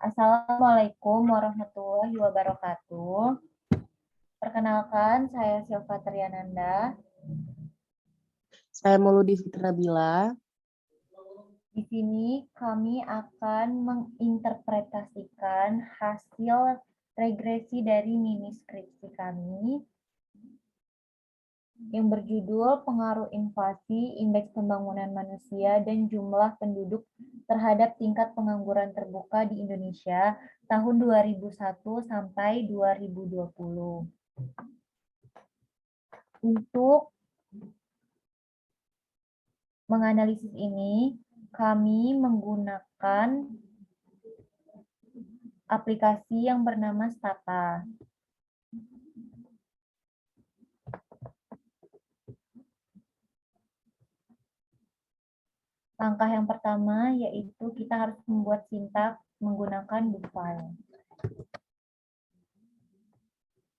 Assalamualaikum warahmatullahi wabarakatuh. Perkenalkan, saya Silva Triananda. Saya Mauludi Fitnabila. Di sini kami akan menginterpretasikan hasil regresi dari mini skripsi kami yang berjudul Pengaruh Inflasi, Indeks Pembangunan Manusia, dan Jumlah Penduduk terhadap Tingkat Pengangguran Terbuka di Indonesia tahun 2001 sampai 2020. Untuk menganalisis ini, kami menggunakan aplikasi yang bernama Stata. Langkah yang pertama yaitu kita harus membuat sintaks menggunakan do file.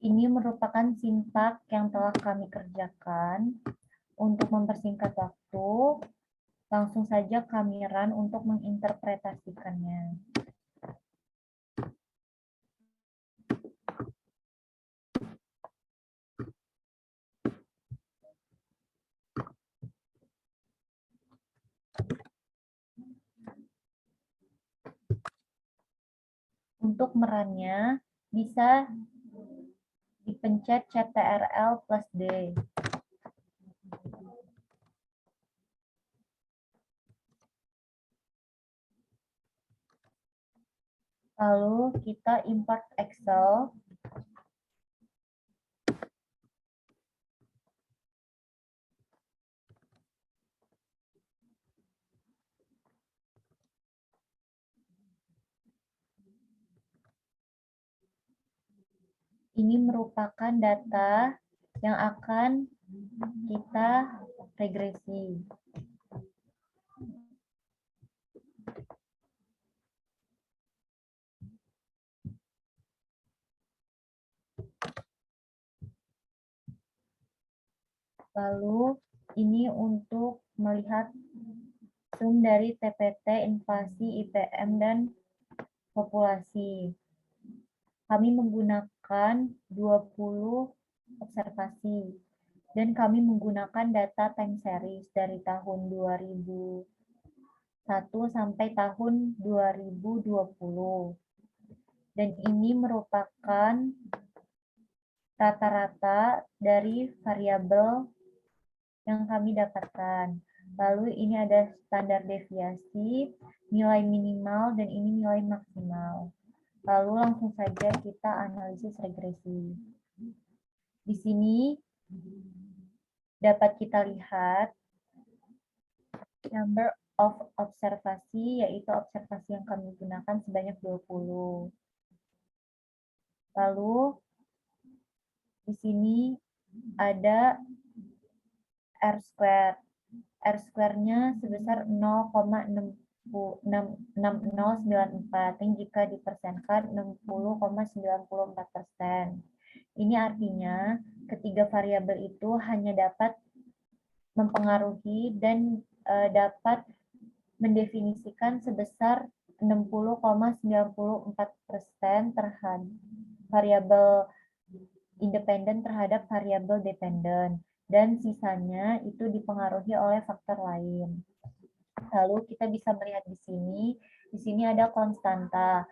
Ini merupakan sintaks yang telah kami kerjakan. Untuk mempersingkat waktu, langsung saja kami run untuk menginterpretasikannya. Untuk merunnya, bisa dipencet Ctrl+D. Lalu kita import Excel. Ini merupakan data yang akan kita regresi. Lalu ini untuk melihat sum dari TPT, inflasi, IPM, dan populasi. Kami menggunakan 20 observasi dan kami menggunakan data time series dari tahun 2001 sampai tahun 2020. Dan ini merupakan rata-rata dari variabel yang kami dapatkan. Lalu ini ada standar deviasi, nilai minimal, dan ini nilai maksimal. Lalu langsung saja kita analisis regresi. Di sini dapat kita lihat number of observasi, yaitu observasi yang kami gunakan sebanyak 20. Lalu di sini ada R-square. R-square-nya sebesar 0,6094 yang jika dipersenkan 60,94%. Ini artinya ketiga variabel itu hanya dapat mempengaruhi dan dapat mendefinisikan sebesar 60,94% terhadap variabel independen terhadap variabel dependen, dan sisanya itu dipengaruhi oleh faktor lain. Lalu kita bisa melihat di sini ada konstanta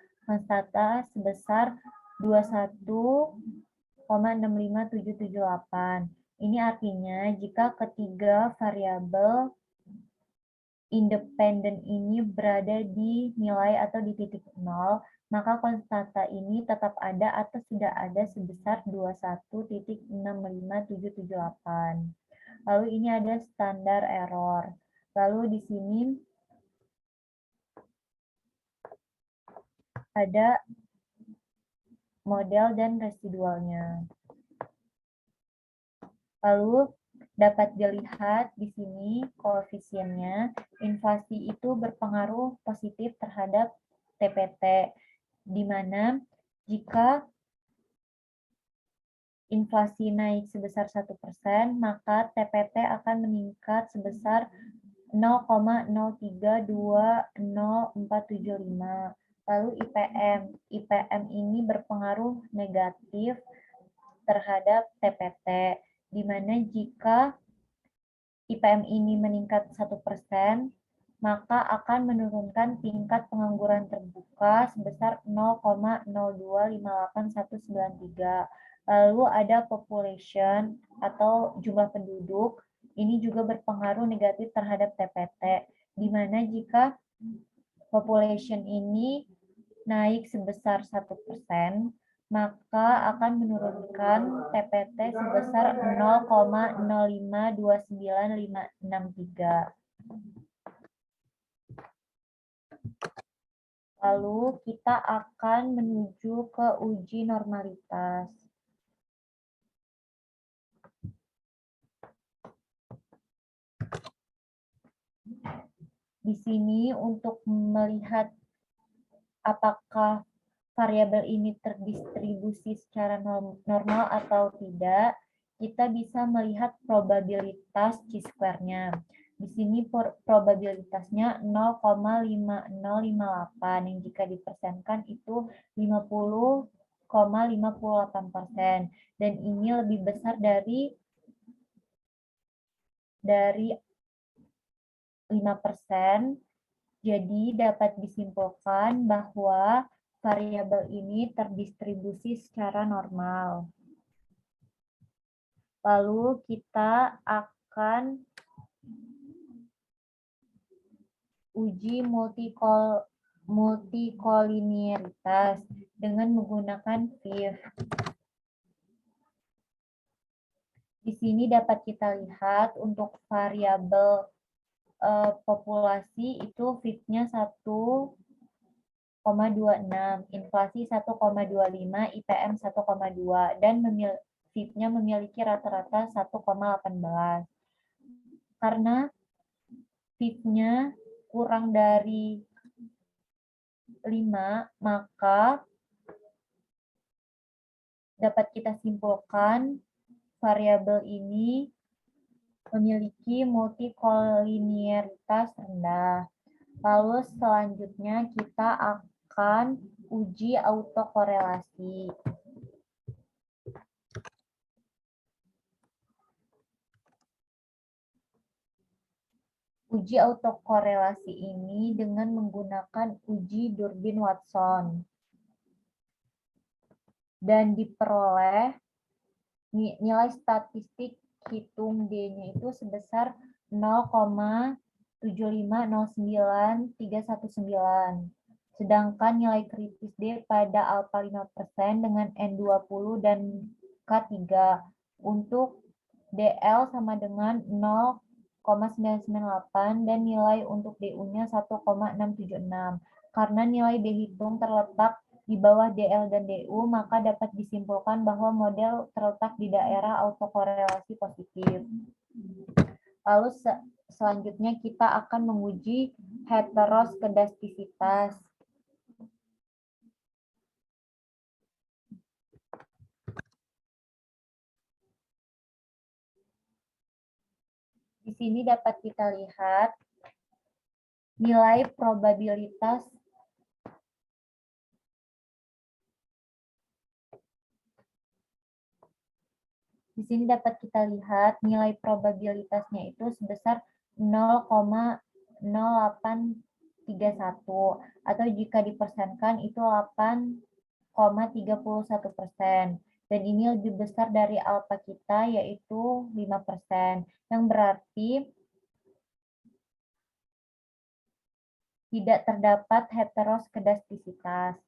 sebesar 21,65778. Ini artinya jika ketiga variabel independen ini berada di nilai atau di titik 0, maka konstanta ini tetap ada atau sudah ada sebesar 21,65778. Lalu ini ada standar error. Lalu di sini ada model dan residualnya. Lalu dapat dilihat di sini koefisiennya, inflasi itu berpengaruh positif terhadap TPT, di mana jika inflasi naik sebesar 1%, maka TPT akan meningkat sebesar 0,03200475. Lalu IPM. IPM ini berpengaruh negatif terhadap TPT, di mana jika IPM ini meningkat 1%, maka akan menurunkan tingkat pengangguran terbuka sebesar 0,0258193. Lalu ada population atau jumlah penduduk, ini juga berpengaruh negatif terhadap TPT, di mana jika population ini naik sebesar 1%, maka akan menurunkan TPT sebesar 0,0529563. Lalu kita akan menuju ke uji normalitas. Di sini untuk melihat apakah variabel ini terdistribusi secara normal atau tidak, kita bisa melihat probabilitas chi-square-nya. Di sini probabilitasnya 0,5058 yang jika dipersenkan itu 50,58%, dan ini lebih besar dari 5%. Jadi dapat disimpulkan bahwa variabel ini terdistribusi secara normal. Lalu kita akan uji multikolinearitas dengan menggunakan VIF. Di sini dapat kita lihat untuk variabel populasi itu VIF-nya 1,26, inflasi 1,25, IPM 1,2, dan VIF-nya memiliki rata-rata 1,18. Karena VIF-nya kurang dari 5, maka dapat kita simpulkan variabel ini memiliki multikolinearitas rendah. Lalu selanjutnya kita akan uji autokorelasi. Uji autokorelasi ini dengan menggunakan uji Durbin-Watson. Dan diperoleh nilai statistik hitung D-nya itu sebesar 0,7509319. Sedangkan nilai kritis D pada alfa 5% dengan N20 dan K3 untuk DL sama dengan 0,998 dan nilai untuk DU-nya 1,676. Karena nilai dihitung terletak di bawah DL dan DU, maka dapat disimpulkan bahwa model terletak di daerah autokorelasi positif. Lalu selanjutnya kita akan menguji heteroskedastisitas. Di sini dapat kita lihat nilai probabilitas Di sini dapat kita lihat nilai probabilitasnya itu sebesar 0,0831 atau jika dipersenkan itu 8,31%. Dan ini lebih besar dari alfa kita yaitu 5%, yang berarti tidak terdapat heteroskedastisitas.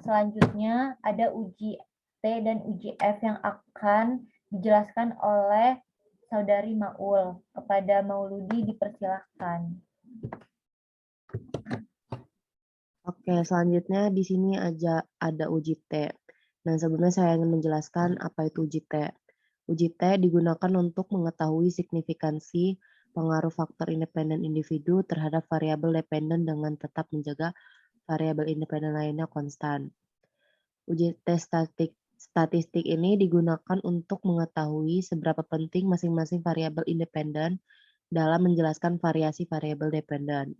Selanjutnya ada uji T dan uji F yang akan dijelaskan oleh Saudari Maul. Kepada Mauludi dipersilahkan. Oke, selanjutnya di sini ada uji T. Dan sebelumnya saya ingin menjelaskan apa itu uji T. Uji T digunakan untuk mengetahui signifikansi pengaruh faktor independen individu terhadap variabel dependen dengan tetap menjaga variabel independen lainnya konstan. Uji T statistik ini digunakan untuk mengetahui seberapa penting masing-masing variabel independen dalam menjelaskan variasi variabel dependen.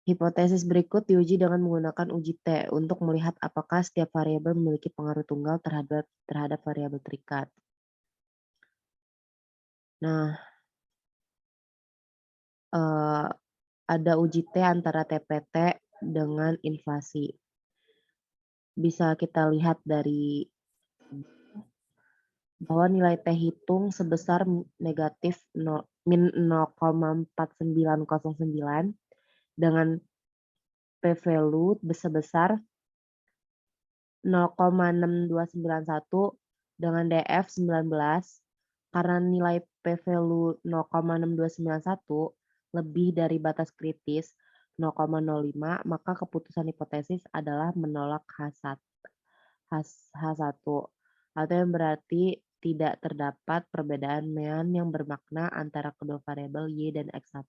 Hipotesis berikut diuji dengan menggunakan uji T untuk melihat apakah setiap variabel memiliki pengaruh tunggal terhadap variabel terikat. Nah, ada uji T antara TPT dengan inflasi. Bisa kita lihat dari bahwa nilai T hitung sebesar negatif min 0,4909 dengan p-value sebesar 0,6291 dengan DF 19. Karena nilai p-value 0,6291 lebih dari batas kritis 0,05, maka keputusan hipotesis adalah menolak H1, atau yang berarti tidak terdapat perbedaan mean yang bermakna antara kedua variabel Y dan X1.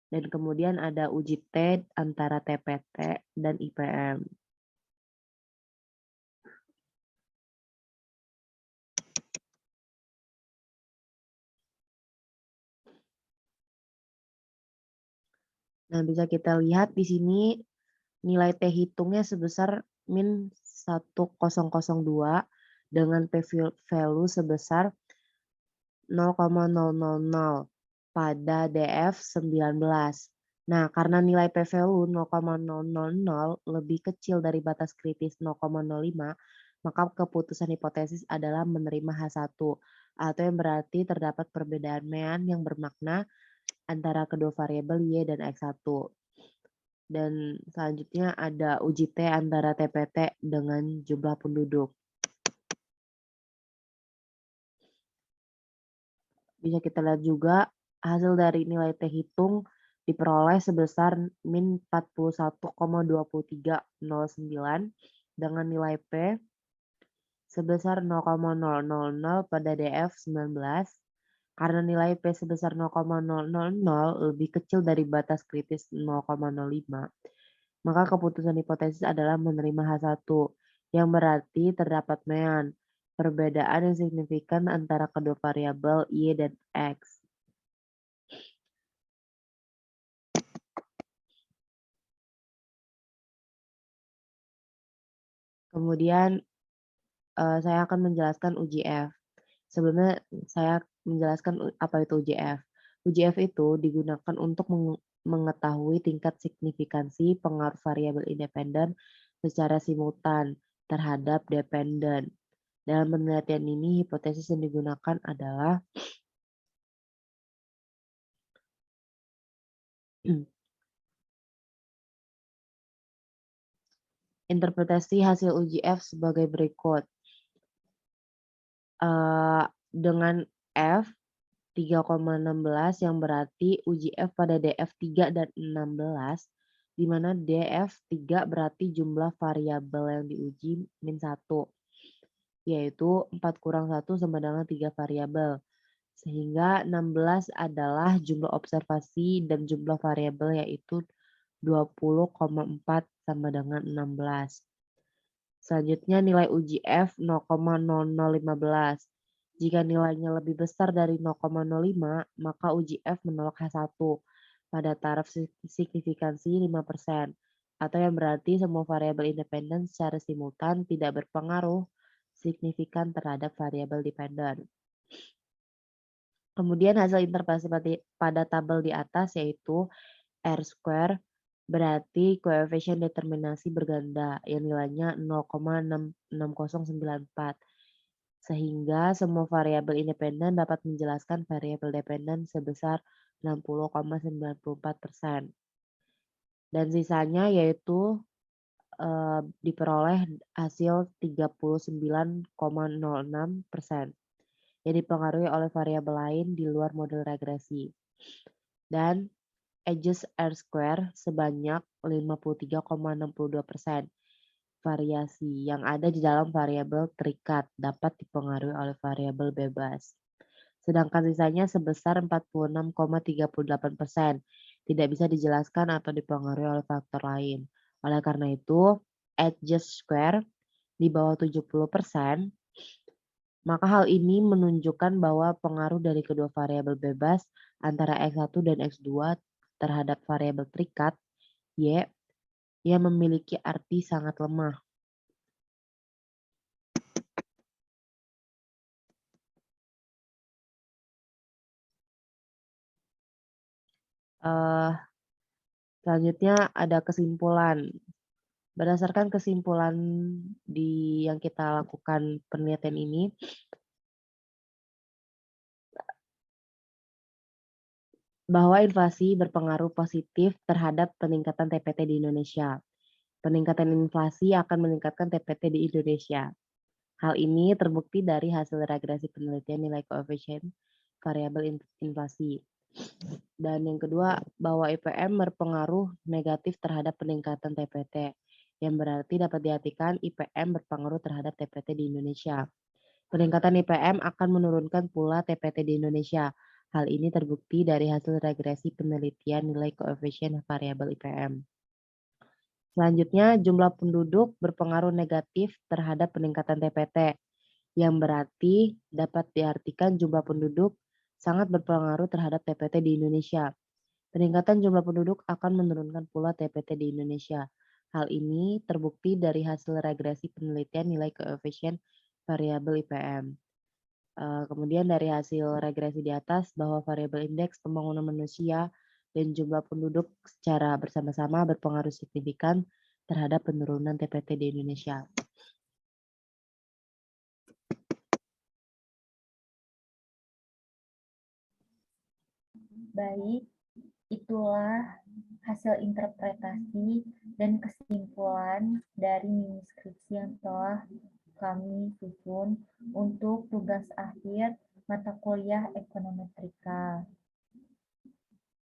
Dan kemudian ada uji T antara TPT dan IPM. Nah, bisa kita lihat di sini nilai T hitungnya sebesar min 1002 dengan p-value sebesar 0,000 pada DF 19. Nah, karena nilai p-value 0,000 lebih kecil dari batas kritis 0,05, maka keputusan hipotesis adalah menerima H1, atau yang berarti terdapat perbedaan mean yang bermakna antara kedua variabel Y dan X1. Dan selanjutnya ada uji T antara TPT dengan jumlah penduduk. Bisa kita lihat juga hasil dari nilai T hitung diperoleh sebesar min 41,2309 dengan nilai P sebesar 0,000 pada DF 19. Karena nilai P sebesar 0,000 lebih kecil dari batas kritis 0,05, maka keputusan hipotesis adalah menerima H1, yang berarti terdapat mean, perbedaan yang signifikan antara kedua variabel Y dan X. Kemudian saya akan menjelaskan uji F. Sebelumnya saya menjelaskan apa itu uji F. Uji F itu digunakan untuk mengetahui tingkat signifikansi pengaruh variabel independen secara simultan terhadap dependen. Dalam penelitian ini, hipotesis yang digunakan adalah interpretasi hasil uji F sebagai berikut. Dengan F 3,16 yang berarti uji F pada DF 3 dan 16, di mana DF 3 berarti jumlah variabel yang diuji min 1, yaitu 4 kurang 1 sama dengan 3 variabel. Sehingga 16 adalah jumlah observasi dan jumlah variabel yaitu 20,4 sama dengan 16. Selanjutnya nilai uji F 0,0015. Jika nilainya lebih besar dari 0,05, maka uji F menolak H1 pada taraf signifikansi 5%, atau yang berarti semua variabel independen secara simultan tidak berpengaruh signifikan terhadap variabel dependen. Kemudian hasil interpretasi pada tabel di atas yaitu R² berarti koefisien determinasi berganda yang nilainya 0,66094. Sehingga semua variabel independen dapat menjelaskan variabel dependen sebesar 60,94%. Dan sisanya yaitu diperoleh hasil 39,06% yang dipengaruhi oleh variabel lain di luar model regresi. Dan edges R² sebanyak 53,62%. Variasi yang ada di dalam variabel terikat dapat dipengaruhi oleh variabel bebas. Sedangkan sisanya sebesar 46,38% tidak bisa dijelaskan atau dipengaruhi oleh faktor lain. Oleh karena itu, edges² di bawah 70%, maka hal ini menunjukkan bahwa pengaruh dari kedua variabel bebas antara X1 dan X2 terhadap variabel terikat Y yang memiliki arti sangat lemah. Eh, Selanjutnya ada kesimpulan. Berdasarkan kesimpulan yang kita lakukan penelitian ini, bahwa inflasi berpengaruh positif terhadap peningkatan TPT di Indonesia. Peningkatan inflasi akan meningkatkan TPT di Indonesia. Hal ini terbukti dari hasil regresi penelitian nilai koefisien variabel inflasi. Dan yang kedua, bahwa IPM berpengaruh negatif terhadap peningkatan TPT, yang berarti dapat diartikan IPM berpengaruh terhadap TPT di Indonesia. Peningkatan IPM akan menurunkan pula TPT di Indonesia. Hal ini terbukti dari hasil regresi penelitian nilai koefisien variabel IPM. Selanjutnya, jumlah penduduk berpengaruh negatif terhadap peningkatan TPT, yang berarti dapat diartikan jumlah penduduk sangat berpengaruh terhadap TPT di Indonesia. Peningkatan jumlah penduduk akan menurunkan pula TPT di Indonesia. Hal ini terbukti dari hasil regresi penelitian nilai koefisien variabel IPM. Kemudian dari hasil regresi di atas bahwa variabel indeks pembangunan manusia dan jumlah penduduk secara bersama-sama berpengaruh signifikan terhadap penurunan TPT di Indonesia. Baik, itulah hasil interpretasi dan kesimpulan dari mini skripsi yang telah kami susun untuk tugas akhir mata kuliah ekonometrika.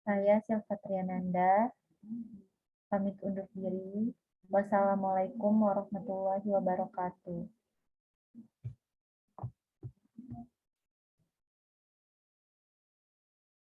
Saya Silva Triananda, pamit undur diri. Wassalamualaikum warahmatullahi wabarakatuh.